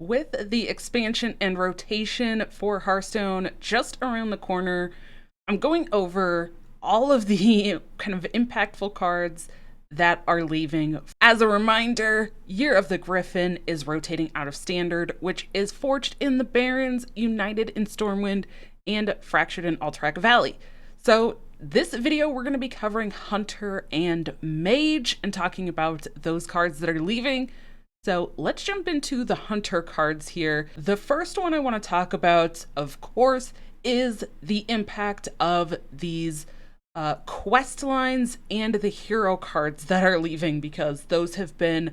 with the expansion and rotation for Hearthstone just around the corner, I'm going over all of the kind of impactful cards that are leaving. As a reminder, Year of the Griffin is rotating out of Standard, which is Forged in the Barrens, United in Stormwind, and Fractured in Alterac Valley. So this video, we're going to be covering Hunter and Mage and talking about those cards that are leaving. So let's jump into the Hunter cards here. The first one I want to talk about, of course, is the impact of these quest lines and the hero cards that are leaving, because those have been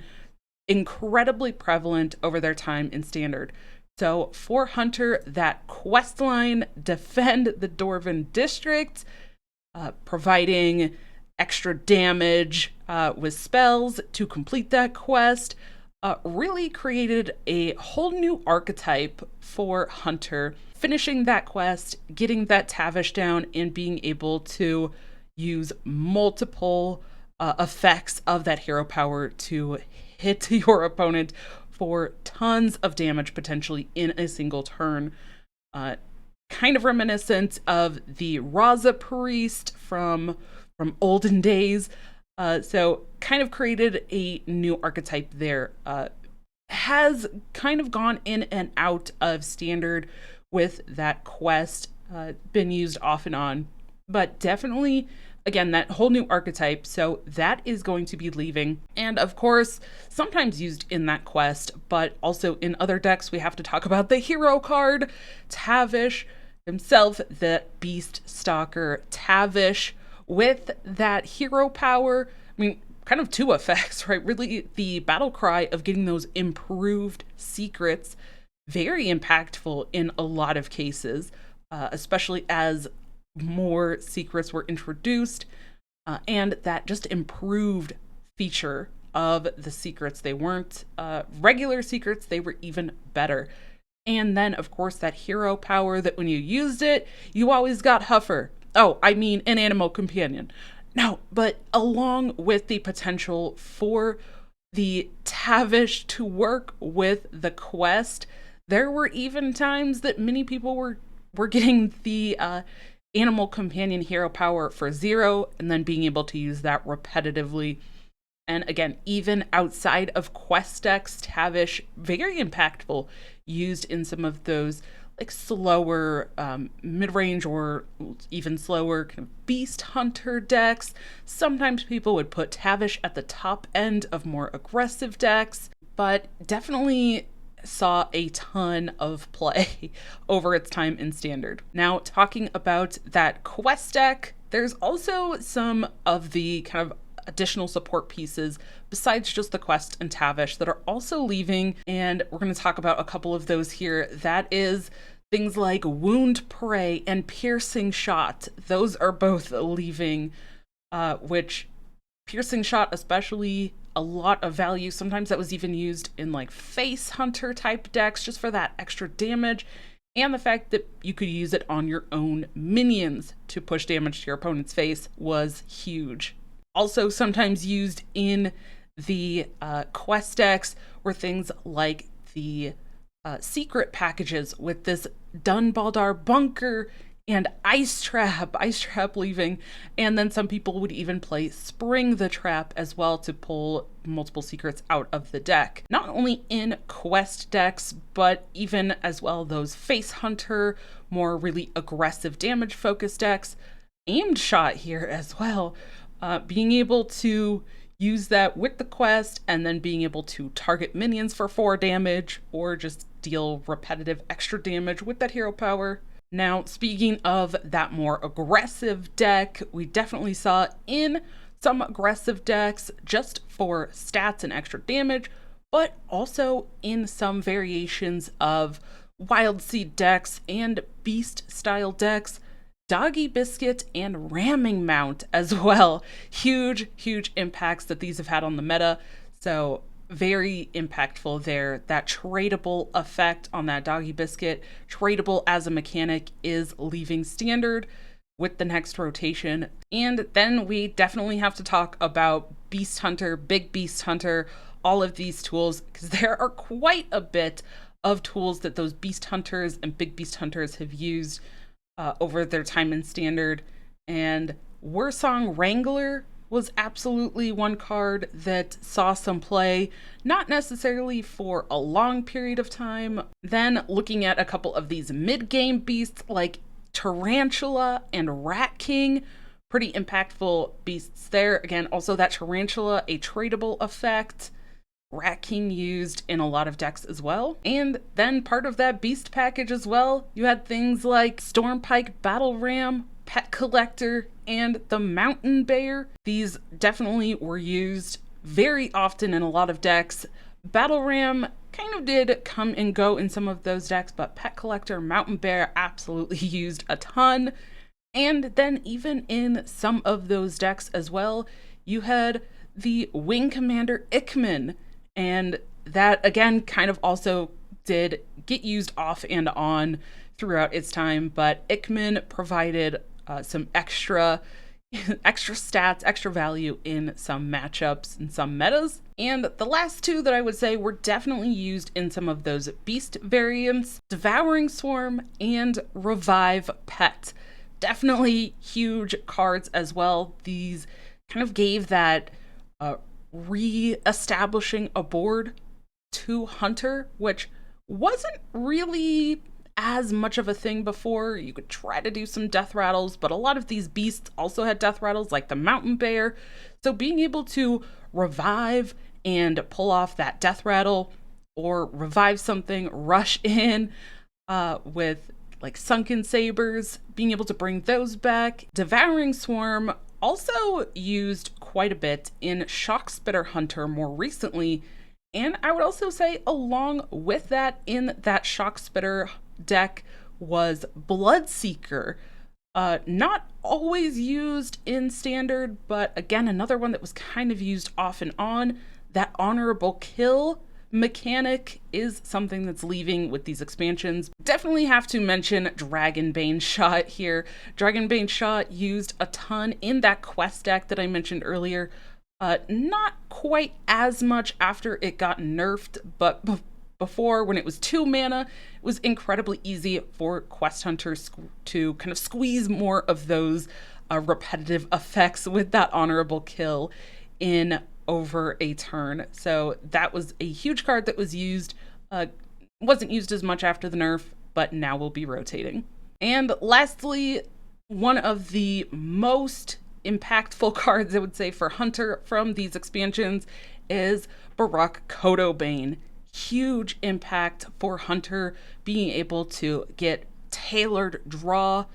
incredibly prevalent over their time in Standard. So for Hunter, that quest line, Defend the Dwarven District, providing extra damage with spells to complete that quest, really created a whole new archetype for Hunter. Finishing that quest, getting that Tavish down, and being able to use multiple effects of that hero power to hit your opponent for tons of damage potentially in a single turn. Kind of reminiscent of the Raza Priest from olden days. So kind of created a new archetype there. Has kind of gone in and out of Standard with that quest, been used off and on, but definitely, again, that whole new archetype. So that is going to be leaving. And of course, sometimes used in that quest, but also in other decks, we have to talk about the hero card, Tavish himself, the Beast Stalker Tavish, with that hero power. I mean, kind of two effects, right? Really the battle cry of getting those improved secrets, very impactful in a lot of cases, especially as more secrets were introduced, and that just improved feature of the secrets. They weren't regular secrets, they were even better. And then, of course, that hero power that when you used it, you always got Huffer. Oh, I mean, an animal companion. No, but along with the potential for the Tavish to work with the quest, there were even times that many people were getting the animal companion hero power for 0 and then being able to use that repetitively. And again, even outside of quest decks, Tavish, very impactful, used in some of those like slower mid-range or even slower kind of beast hunter decks. Sometimes people would put Tavish at the top end of more aggressive decks, but definitely saw a ton of play over its time in Standard. Now, talking about that quest deck, there's also some of the kind of additional support pieces besides just the quest and Tavish that are also leaving, and we're going to talk about a couple of those here. That is things like Wound Prey and Piercing Shot. Those are both leaving, which Piercing Shot especially, a lot of value. Sometimes that was even used in like face hunter type decks just for that extra damage, and the fact that you could use it on your own minions to push damage to your opponent's face was huge. Also sometimes used in the quest decks were things like the secret packages with this Dunbaldar Bunker and Ice Trap leaving, and then some people would even play Spring the Trap as well to pull multiple secrets out of the deck. Not only in quest decks, but even as well those face hunter, more really aggressive damage focused decks. Aimed Shot here as well, being able to use that with the quest and then being able to target minions for 4 damage or just deal repetitive extra damage with that hero power. Now, speaking of that more aggressive deck, we definitely saw in some aggressive decks just for stats and extra damage, but also in some variations of Wild Seed decks and Beast style decks, Doggy Biscuit and Ramming Mount as well. Huge impacts that these have had on the meta. So very impactful there. That tradable effect on that Doggy Biscuit, tradable as a mechanic, is leaving Standard with the next rotation. And then we definitely have to talk about Beast Hunter, Big Beast Hunter, all of these tools, because there are quite a bit of tools that those beast hunters and big beast hunters have used over their time in Standard. And Wursong Wrangler was absolutely one card that saw some play, not necessarily for a long period of time. Then looking at a couple of these mid-game beasts like Tarantula and Rat King, pretty impactful beasts there. Again, also that Tarantula, a tradable effect. Rat King used in a lot of decks as well. And then part of that beast package as well, you had things like Stormpike Battle Ram, Pet Collector, and the Mountain Bear. These definitely were used very often in a lot of decks. Battle Ram kind of did come and go in some of those decks, but Pet Collector, Mountain Bear absolutely used a ton. And then even in some of those decks as well, you had the Wing Commander Ikman, and that again kind of also did get used off and on throughout its time, but Ikman provided some extra stats, extra value in some matchups and some metas. And the last two that I would say were definitely used in some of those beast variants, Devouring Swarm and Revive Pet. Definitely huge cards as well. These kind of gave that re-establishing a board to Hunter, which wasn't really as much of a thing before. You could try to do some death rattles, but a lot of these beasts also had death rattles, like the Mountain Bear. So being able to revive and pull off that death rattle, or revive something, rush in with like Sunken Sabers, being able to bring those back. Devouring Swarm also used quite a bit in Shockspitter Hunter more recently, and I would also say along with that in that Shockspitter deck was Bloodseeker. Not always used in Standard, but again, another one that was kind of used off and on. That Honorable Kill mechanic is something that's leaving with these expansions. Definitely have to mention Dragonbane Shot here. Dragonbane Shot used a ton in that quest deck that I mentioned earlier. Not quite as much after it got nerfed, but before, when it was 2 mana, it was incredibly easy for quest hunters to kind of squeeze more of those repetitive effects with that Honorable Kill in over a turn. So that was a huge card that was used, wasn't used as much after the nerf, but now will be rotating. And lastly, one of the most impactful cards, I would say, for Hunter from these expansions is Barak Kodobane. Huge impact for Hunter, being able to get tailored draw.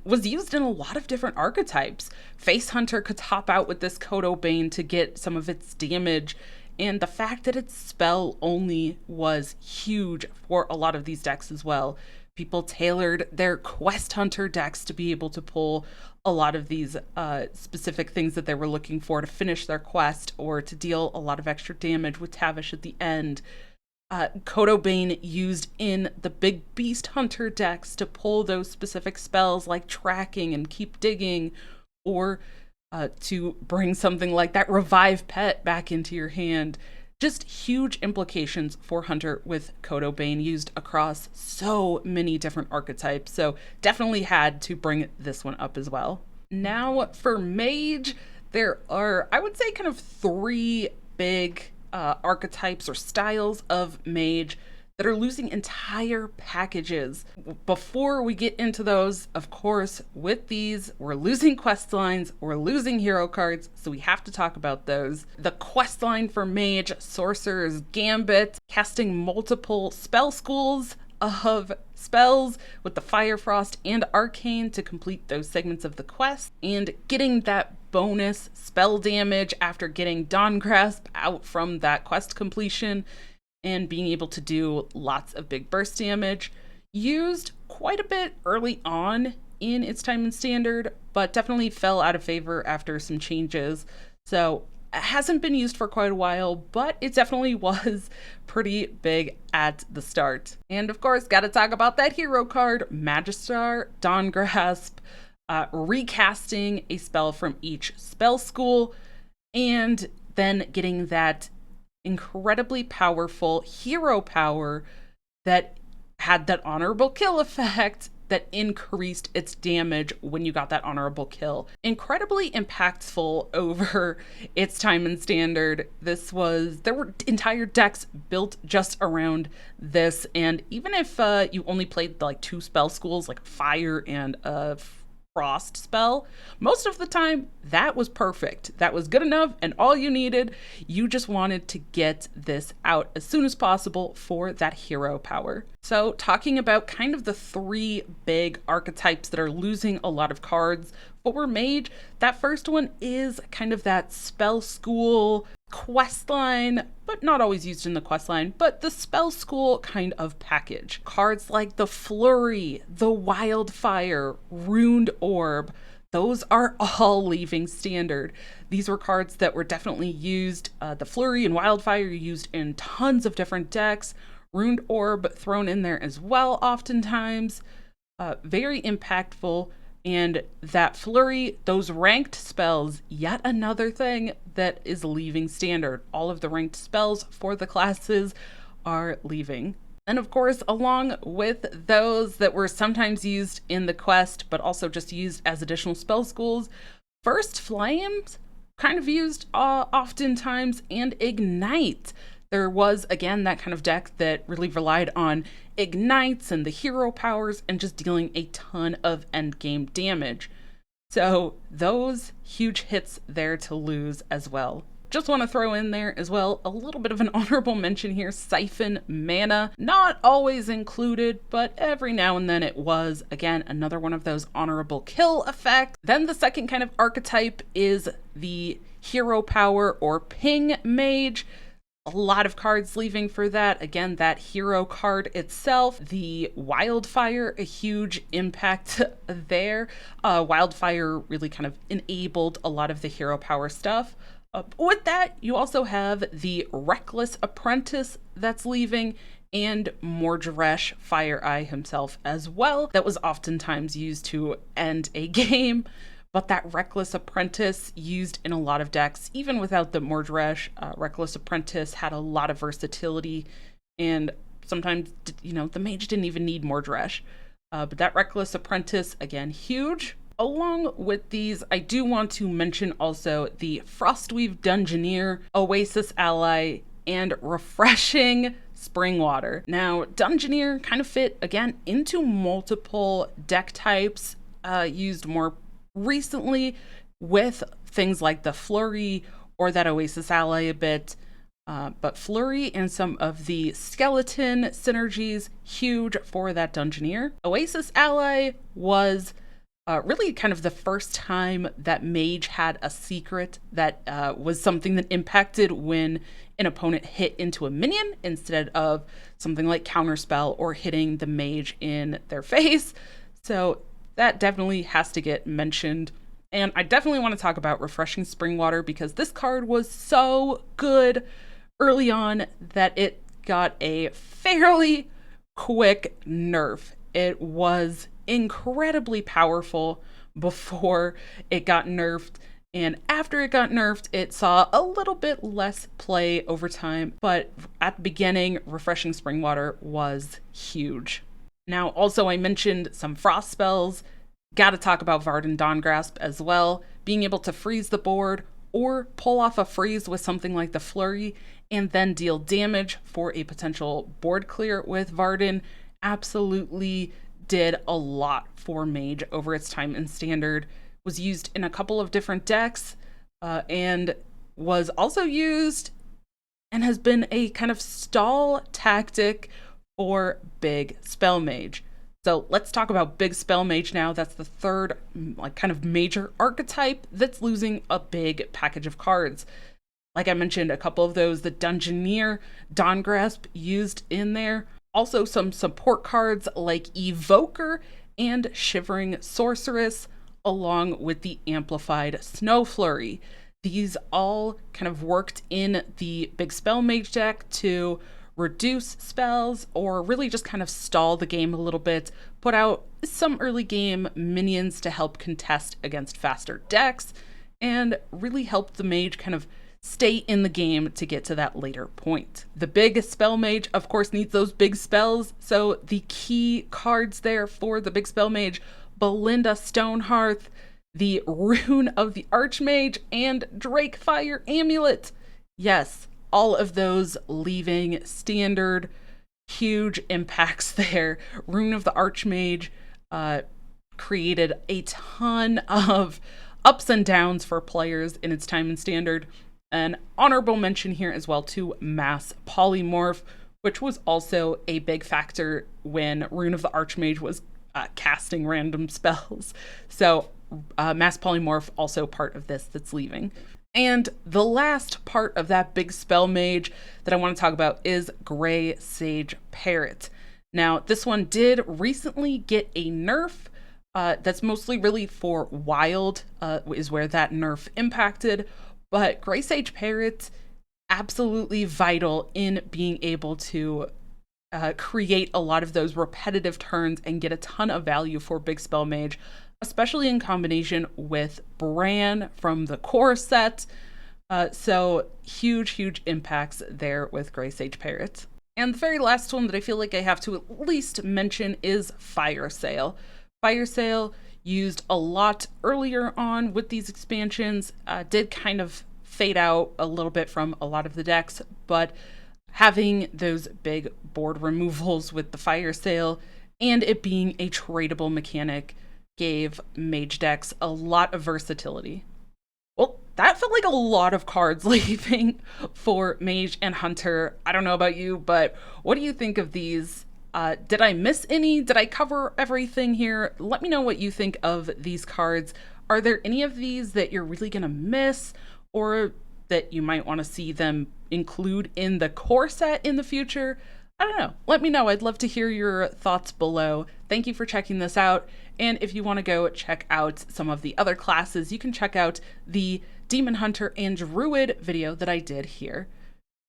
Was used in a lot of different archetypes. Face Hunter could top out with this Kodobane to get some of its damage, and the fact that it's spell only was huge for a lot of these decks as well. People tailored their Quest Hunter decks to be able to pull a lot of these specific things that they were looking for to finish their quest, or to deal a lot of extra damage with Tavish at the end. Kodobane used in the big Beast Hunter decks to pull those specific spells like Tracking and Keep Digging, or to bring something like that Revive Pet back into your hand. Just huge implications for Hunter with Kodobane used across so many different archetypes, so definitely had to bring this one up as well. Now for Mage, there are, I would say, kind of 3 big archetypes or styles of Mage that are losing entire packages. Before we get into those, of course, with these, we're losing quest lines, we're losing hero cards, so we have to talk about those. The quest line for Mage, Sorcerer's Gambit, casting multiple spell schools of spells with the Fire Frost and Arcane to complete those segments of the quest, and getting that bonus spell damage after getting Dawn Grasp out from that quest completion, and being able to do lots of big burst damage. Used quite a bit early on in its time in Standard, but definitely fell out of favor after some changes. So it hasn't been used for quite a while, but it definitely was pretty big at the start. And of course, gotta talk about that hero card, Magistar, Dawn Grasp, recasting a spell from each spell school, and then getting that incredibly powerful hero power that had that honorable kill effect that increased its damage when you got that honorable kill. Incredibly impactful over its time in standard. There were entire decks built just around this, and even if you only played like 2 spell schools, like fire and a frost spell, most of the time that was perfect. That was good enough, and all you needed, you just wanted to get this out as soon as possible for that hero power. So talking about kind of the 3 big archetypes that are losing a lot of cards for Mage, that first one is kind of that spell school quest line, but not always used in the quest line, but the spell school kind of package. Cards like the Flurry, the Wildfire, Runed Orb, those are all leaving standard. These were cards that were definitely used. The Flurry and Wildfire used in tons of different decks. Runed Orb thrown in there as well oftentimes. Very impactful. And that Flurry, those ranked spells, yet another thing that is leaving standard. All of the ranked spells for the classes are leaving. And of course, along with those that were sometimes used in the quest, but also just used as additional spell schools, First Flames, kind of used oftentimes, and Ignite. There was, again, that kind of deck that really relied on ignites and the hero powers and just dealing a ton of endgame damage. So those huge hits there to lose as well. Just want to throw in there as well a little bit of an honorable mention here. Siphon Mana, not always included, but every now and then it was. Again, another one of those honorable kill effects. Then the second kind of archetype is the hero power or ping mage. A lot of cards leaving for that. Again, that hero card itself. The Wildfire, a huge impact there. Wildfire really kind of enabled a lot of the hero power stuff. With that, you also have the Reckless Apprentice that's leaving, and Mordresh Fire Eye himself as well. That was oftentimes used to end a game. But that Reckless Apprentice used in a lot of decks, even without the Mordresh, Reckless Apprentice had a lot of versatility, and sometimes, the mage didn't even need Mordresh. But that Reckless Apprentice, again, huge. Along with these, I do want to mention also the Frostweave Dungeoneer, Oasis Ally, and Refreshing Springwater. Now, Dungeoneer kind of fit, again, into multiple deck types, used more recently with things like the Flurry or that Oasis Ally a bit, but Flurry and some of the skeleton synergies, huge for that Dungeoneer. Oasis Ally was really kind of the first time that Mage had a secret that was something that impacted when an opponent hit into a minion instead of something like Counterspell or hitting the Mage in their face. So that definitely has to get mentioned. And I definitely want to talk about Refreshing Springwater because this card was so good early on that it got a fairly quick nerf. It was incredibly powerful before it got nerfed. And after it got nerfed, it saw a little bit less play over time. But at the beginning, Refreshing Springwater was huge. Now, also, I mentioned some frost spells. Gotta talk about Varden Dawngrasp as well. Being able to freeze the board or pull off a freeze with something like the Flurry and then deal damage for a potential board clear with Varden absolutely did a lot for Mage over its time in Standard. Was used in a couple of different decks and was also used and has been a kind of stall tactic for Big Spell Mage. So let's talk about Big Spell Mage now. That's the third kind of major archetype that's losing a big package of cards. Like I mentioned, a couple of those, the Dungeoneer, Dawngrasp used in there. Also some support cards like Evoker and Shivering Sorceress, along with the Amplified Snow Flurry. These all kind of worked in the Big Spell Mage deck to reduce spells or really just kind of stall the game a little bit, put out some early game minions to help contest against faster decks, and really help the Mage kind of stay in the game to get to that later point. The big Spell Mage, of course, needs those big spells, so the key cards there for the big Spell Mage, Belinda Stonehearth, the Rune of the Archmage, and Drake Fire Amulet. Yes, all of those leaving standard. Huge impacts there. Rune of the Archmage created a ton of ups and downs for players in its time in standard. An honorable mention here as well to Mass Polymorph, which was also a big factor when Rune of the Archmage was casting random spells. So Mass Polymorph also part of this that's leaving. And the last part of that big Spell Mage that I want to talk about is Gray Sage Parrot. Now, this one did recently get a nerf. That's mostly really for wild, is where that nerf impacted. But Gray Sage Parrot, absolutely vital in being able to create a lot of those repetitive turns and get a ton of value for big Spell Mage, especially in combination with Bran from the core set. So huge impacts there with Gray Sage Parrot. And the very last one that I feel like I have to at least mention is Fire Sail. Fire Sail, used a lot earlier on with these expansions, did kind of fade out a little bit from a lot of the decks, but having those big board removals with the Fire Sail and it being a tradable mechanic gave mage decks a lot of versatility. Well, that felt like a lot of cards leaving for Mage and Hunter. I don't know about you, but what do you think of these? Did I miss any? Did I cover everything here? Let me know what you think of these cards. Are there any of these that you're really going to miss or that you might want to see them include in the core set in the future? I don't know. Let me know. I'd love to hear your thoughts below. Thank you for checking this out. And if you want to go check out some of the other classes, you can check out the Demon Hunter and Druid video that I did here.